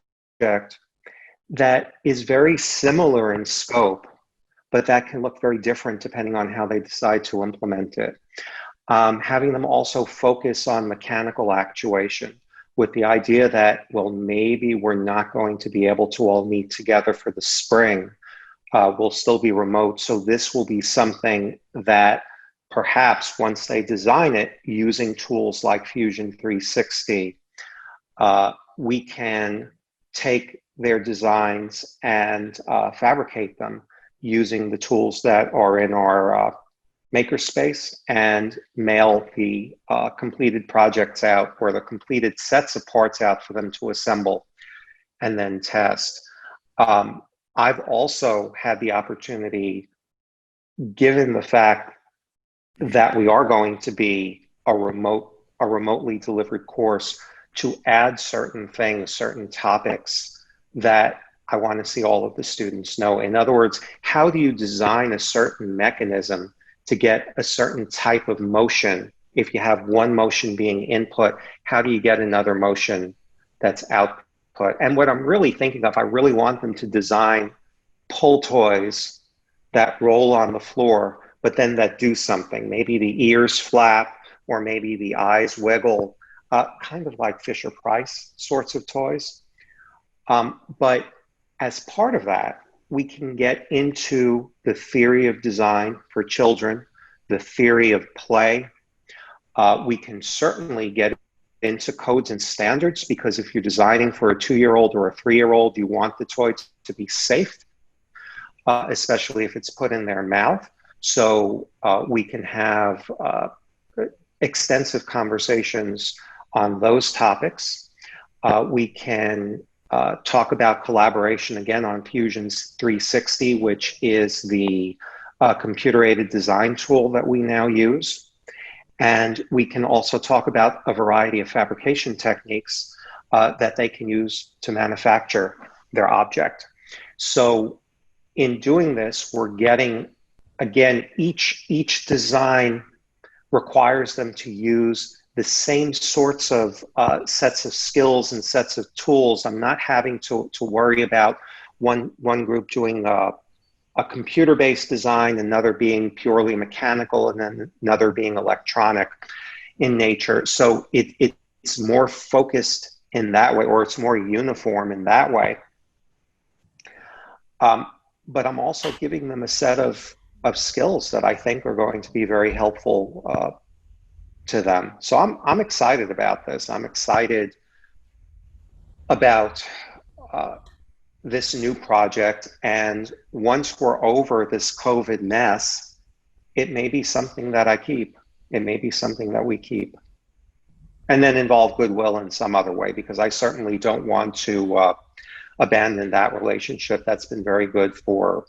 that is very similar in scope, but that can look very different depending on how they decide to implement it. Having them also focus on mechanical actuation with the idea that, well, maybe we're not going to be able to all meet together for the spring. We'll still be remote. So this will be something that perhaps once they design it using tools like Fusion 360, we can take their designs and fabricate them using the tools that are in our makerspace and mail the completed projects out, or the completed sets of parts out for them to assemble and then test. I've also had the opportunity, given the fact that we are going to be a remotely delivered course, to add certain things, certain topics that I want to see all of the students know. In other words, how do you design a certain mechanism to get a certain type of motion? If you have one motion being input, how do you get another motion that's output? And what I'm really thinking of, I really want them to design pull toys that roll on the floor, but then that do something. Maybe the ears flap, or maybe the eyes wiggle, kind of like Fisher-Price sorts of toys. But as part of that, we can get into the theory of design for children, the theory of play. We can certainly get into codes and standards, because if you're designing for a 2-year-old or a 3-year-old, you want the toy to be safe, especially if it's put in their mouth. So we can have extensive conversations on those topics. We can talk about collaboration again on Fusion 360, which is the computer-aided design tool that we now use. And we can also talk about a variety of fabrication techniques that they can use to manufacture their object. So in doing this, we're getting, again, each design requires them to use the same sorts of sets of skills and sets of tools. I'm not having to worry about one group doing a computer-based design, another being purely mechanical, and then another being electronic in nature. So it's more focused in that way, or it's more uniform in that way. But I'm also giving them a set of skills that I think are going to be very helpful to them. So I'm excited about this. I'm excited about this new project. And once we're over this COVID mess, it may be something that I keep. It may be something that we keep. And then involve Goodwill in some other way, because I certainly don't want to abandon that relationship. That's been very good for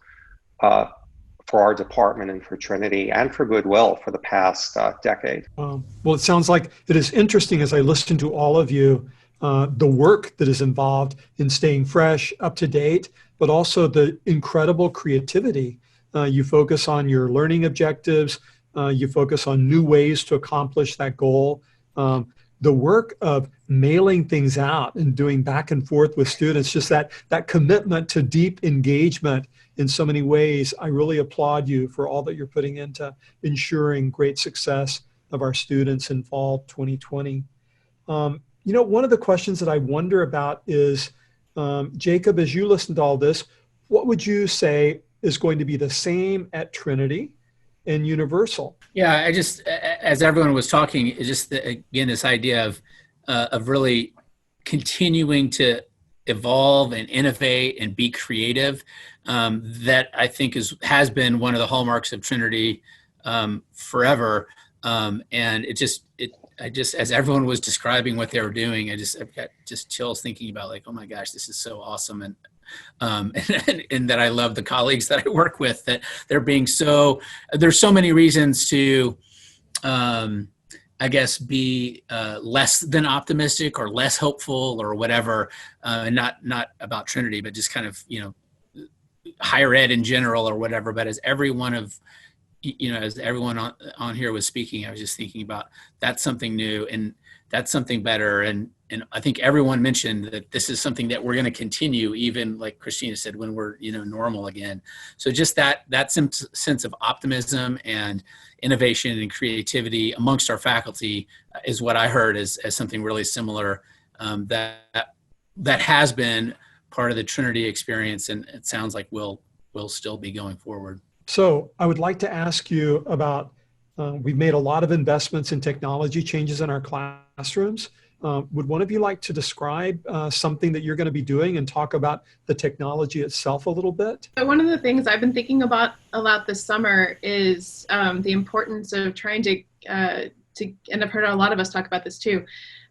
our department and for Trinity and for Goodwill for the past decade. Well, it sounds like it is interesting as I listen to all of you, the work that is involved in staying fresh, up to date, but also the incredible creativity. You focus on your learning objectives. You focus on new ways to accomplish that goal. The work of mailing things out and doing back and forth with students, just that commitment to deep engagement in so many ways. I really applaud you for all that you're putting into ensuring great success of our students in fall 2020. One of the questions that I wonder about is, Jacob, as you listen to all this, what would you say is going to be the same at Trinity and Universal? Yeah, I just, as everyone was talking, it's just, again, this idea of really continuing to evolve and innovate and be creative, that I think has been one of the hallmarks of Trinity forever. And I just, as everyone was describing what they were doing, I've got just chills thinking about, like, oh my gosh, this is so awesome. And that I love the colleagues that I work with, that there's so many reasons to, I guess, be less than optimistic or less hopeful or whatever, and not about Trinity, but just kind of, higher ed in general or whatever. But as everyone on here was speaking, I was just thinking about, that's something new and that's something better. And I think everyone mentioned that this is something that we're going to continue, even like Christina said, when we're, normal again. So just that sense of optimism and innovation and creativity amongst our faculty is what I heard as something really similar, that has been part of the Trinity experience, and it sounds like will still be going forward. So I would like to ask you about We've made a lot of investments in technology changes in our classrooms. Would one of you like to describe something that you're going to be doing and talk about the technology itself a little bit? So one of the things I've been thinking about a lot this summer is the importance of trying to, and I've heard a lot of us talk about this too,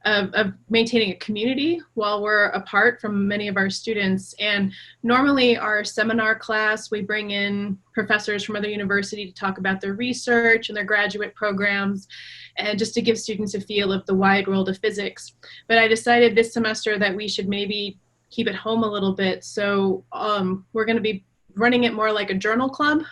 of maintaining a community while we're apart from many of our students. And normally our seminar class, we bring in professors from other universities to talk about their research and their graduate programs, and just to give students a feel of the wide world of physics. But I decided this semester that we should maybe keep it home a little bit. So we're going to be running it more like a journal club.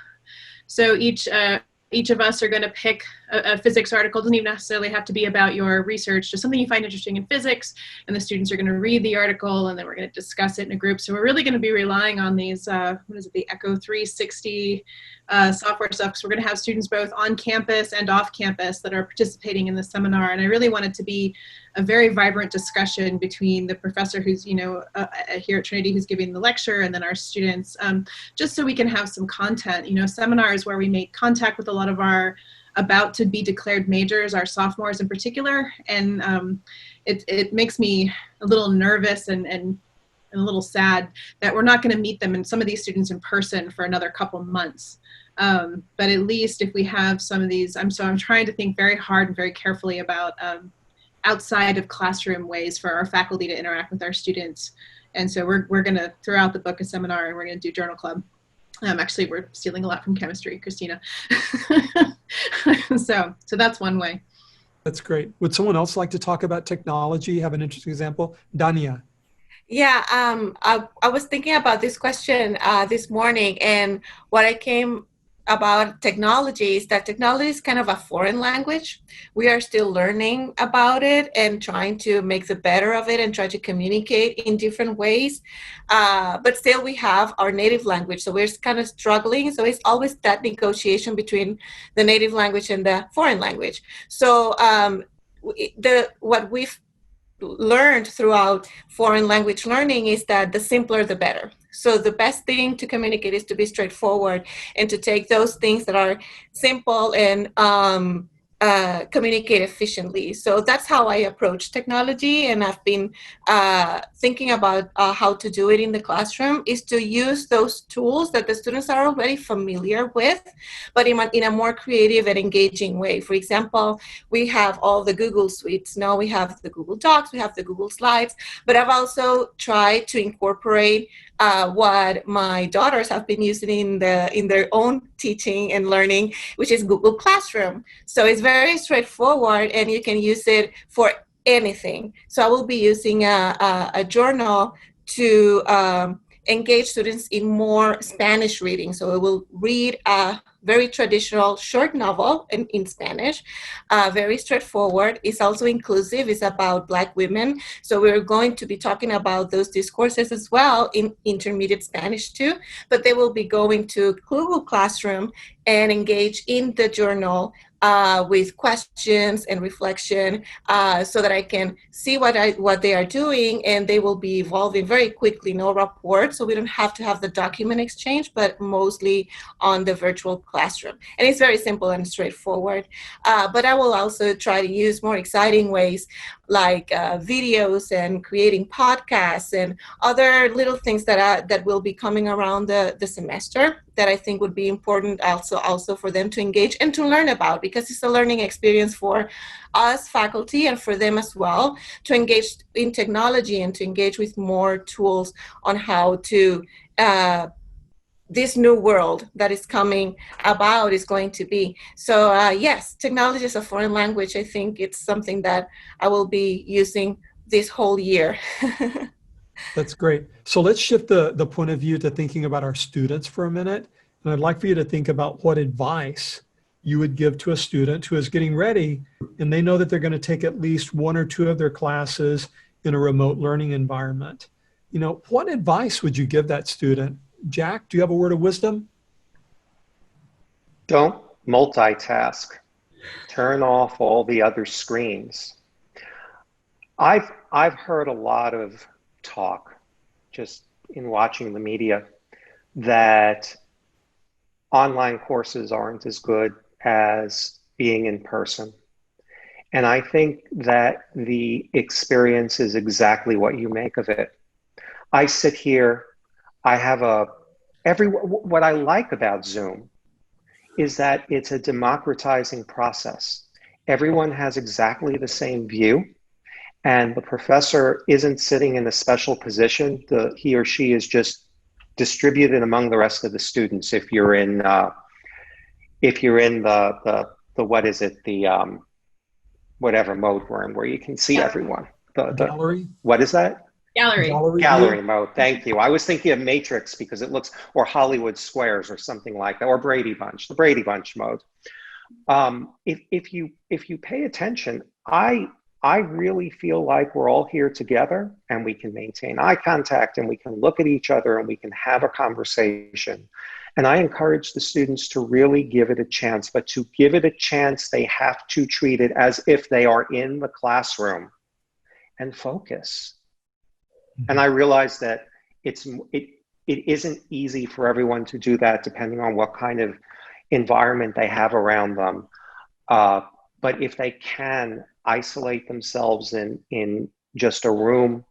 So each of us are going to pick a physics article. It doesn't even necessarily have to be about your research, just something you find interesting in physics, and the students are going to read the article, and then we're going to discuss it in a group. So we're really going to be relying on these, the Echo 360 software stuff, because we're going to have students both on campus and off campus that are participating in the seminar. And I really want it to be a very vibrant discussion between the professor who's, here at Trinity, who's giving the lecture, and then our students, just so we can have some content. Seminars where we make contact with a lot of our about to be declared majors, our sophomores in particular, and it makes me a little nervous and a little sad that we're not going to meet them and some of these students in person for another couple months. But at least if we have some of these, I'm trying to think very hard and very carefully about outside of classroom ways for our faculty to interact with our students. And so we're going to, throughout the book, a seminar, and we're going to do journal club. Actually, we're stealing a lot from chemistry, Christina. So that's one way. That's great. Would someone else like to talk about technology? Have an interesting example? Dania. Yeah, I was thinking about this question this morning, and what I came about technology is that technology is kind of a foreign language. We are still learning about it and trying to make the better of it and try to communicate in different ways. But still we have our native language, so we're kind of struggling. So it's always that negotiation between the native language and the foreign language. So what we've learned throughout foreign language learning is that the simpler the better. So the best thing to communicate is to be straightforward and to take those things that are simple and communicate efficiently. So that's how I approach technology, and I've been thinking about how to do it in the classroom, is to use those tools that the students are already familiar with, but in a more creative and engaging way. For example, we have all the Google suites. Now we have the Google Docs, we have the Google Slides, but I've also tried to incorporate what my daughters have been using in their own teaching and learning, which is Google Classroom. So it's very straightforward, and you can use it for anything. So I will be using a journal to engage students in more Spanish reading. So it will read a very traditional short novel in Spanish, very straightforward. It's also inclusive. It's about Black women. So we're going to be talking about those discourses as well in intermediate Spanish too, but they will be going to Google Classroom and engage in the journal with questions and reflection, so that I can see what they are doing, and they will be evolving very quickly. No report, so we don't have to have the document exchange, but mostly on the virtual classroom. And it's very simple and straightforward. But I will also try to use more exciting ways like videos and creating podcasts and other little things that will be coming around the semester that I think would be important also for them to engage and to learn about, because it's a learning experience for us faculty and for them as well to engage in technology and to engage with more tools on how to this new world that is coming about is going to be. So yes, technology is a foreign language. I think it's something that I will be using this whole year. That's great. So let's shift the point of view to thinking about our students for a minute. And I'd like for you to think about what advice you would give to a student who is getting ready, and they know that they're going to take at least one or two of their classes in a remote learning environment. What advice would you give that student? Jack, do you have a word of wisdom? Don't multitask. Turn off all the other screens. I've heard a lot of talk just in watching the media that online courses aren't as good as being in person. And I think that the experience is exactly what you make of it. I sit here, I have what I like about Zoom is that it's a democratizing process. Everyone has exactly the same view, and the professor isn't sitting in a special position. He or she is just distributed among the rest of the students. If you're in the what is it, the whatever mode we're in, where you can see everyone. Gallery? What is that? Gallery. Gallery mode. Thank you. I was thinking of Matrix because it looks, or Hollywood Squares or something like that, or Brady Bunch, the Brady Bunch mode. If you pay attention, I really feel like we're all here together and we can maintain eye contact and we can look at each other and we can have a conversation. And I encourage the students to really give it a chance, but to give it a chance, they have to treat it as if they are in the classroom and focus. And I realize that it isn't easy for everyone to do that depending on what kind of environment they have around them. But if they can isolate themselves in just a room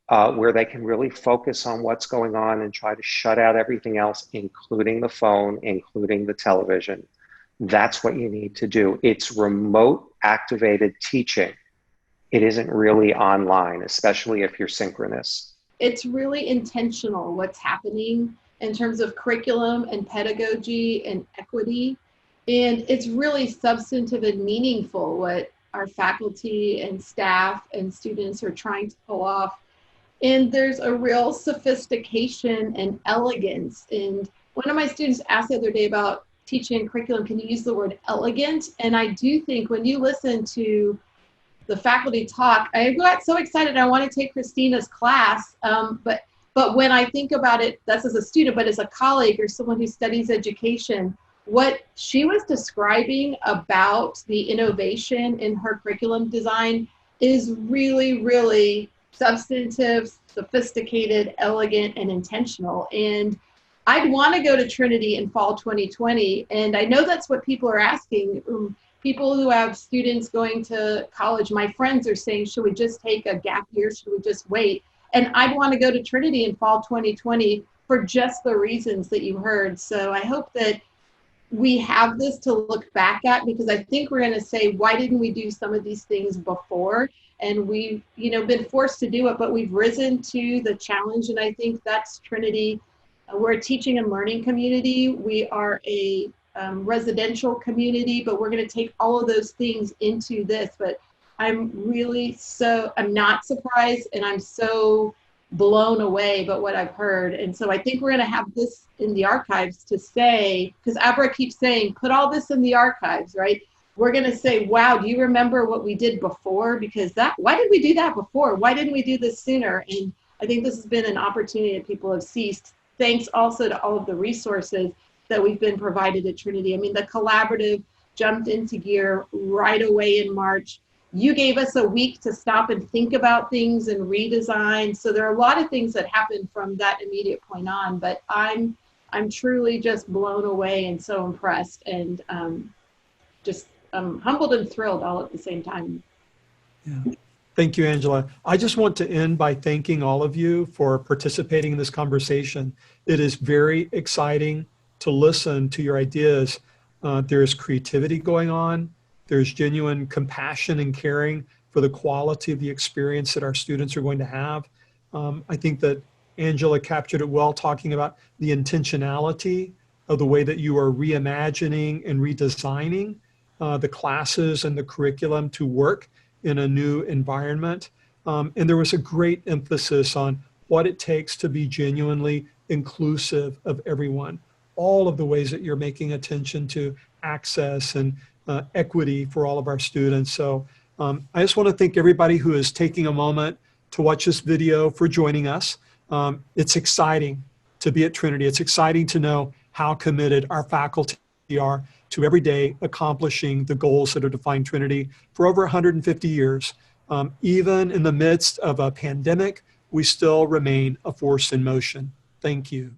where they can really focus on what's going on and try to shut out everything else, including the phone, including the television, that's what you need to do. It's remote activated teaching. It isn't really online, especially if you're synchronous. It's really intentional what's happening in terms of curriculum and pedagogy and equity. And it's really substantive and meaningful what our faculty and staff and students are trying to pull off. And there's a real sophistication and elegance. And one of my students asked the other day about teaching curriculum, can you use the word elegant? And I do think when you listen to the faculty talk, I got so excited. I want to take Christina's class, but when I think about it, that's as a student, but as a colleague or someone who studies education, what she was describing about the innovation in her curriculum design is really, really substantive, sophisticated, elegant, and intentional. And I'd want to go to Trinity in fall 2020, and I know that's what people are asking. People who have students going to college, my friends are saying, should we just take a gap year? Should we just wait? And I'd want to go to Trinity in fall 2020 for just the reasons that you heard. So I hope that we have this to look back at, because I think we're going to say, why didn't we do some of these things before? And we've been forced to do it, but we've risen to the challenge. And I think that's Trinity. We're a teaching and learning community. We are a residential community, but we're going to take all of those things into this. But I'm not surprised, and I'm so blown away by what I've heard. And so I think we're going to have this in the archives to say, because Abra keeps saying, put all this in the archives, right? We're going to say, wow, do you remember what we did before? Because why did we do that before? Why didn't we do this sooner? And I think this has been an opportunity that people have seized. Thanks also to all of the resources that we've been provided at Trinity. I mean, the collaborative jumped into gear right away in March. You gave us a week to stop and think about things and redesign. So there are a lot of things that happened from that immediate point on, but I'm truly just blown away and so impressed, and just humbled and thrilled all at the same time. Yeah. Thank you, Angela. I just want to end by thanking all of you for participating in this conversation. It is very exciting to listen to your ideas. There's creativity going on. There's genuine compassion and caring for the quality of the experience that our students are going to have. I think that Angela captured it well, talking about the intentionality of the way that you are reimagining and redesigning the classes and the curriculum to work in a new environment. And there was a great emphasis on what it takes to be genuinely inclusive of everyone. All of the ways that you're making attention to access and equity for all of our students. So I just want to thank everybody who is taking a moment to watch this video, for joining us. It's exciting to be at Trinity. It's exciting to know how committed our faculty are to every day accomplishing the goals that have defined Trinity for over 150 years. Even in the midst of a pandemic, we still remain a force in motion. Thank you.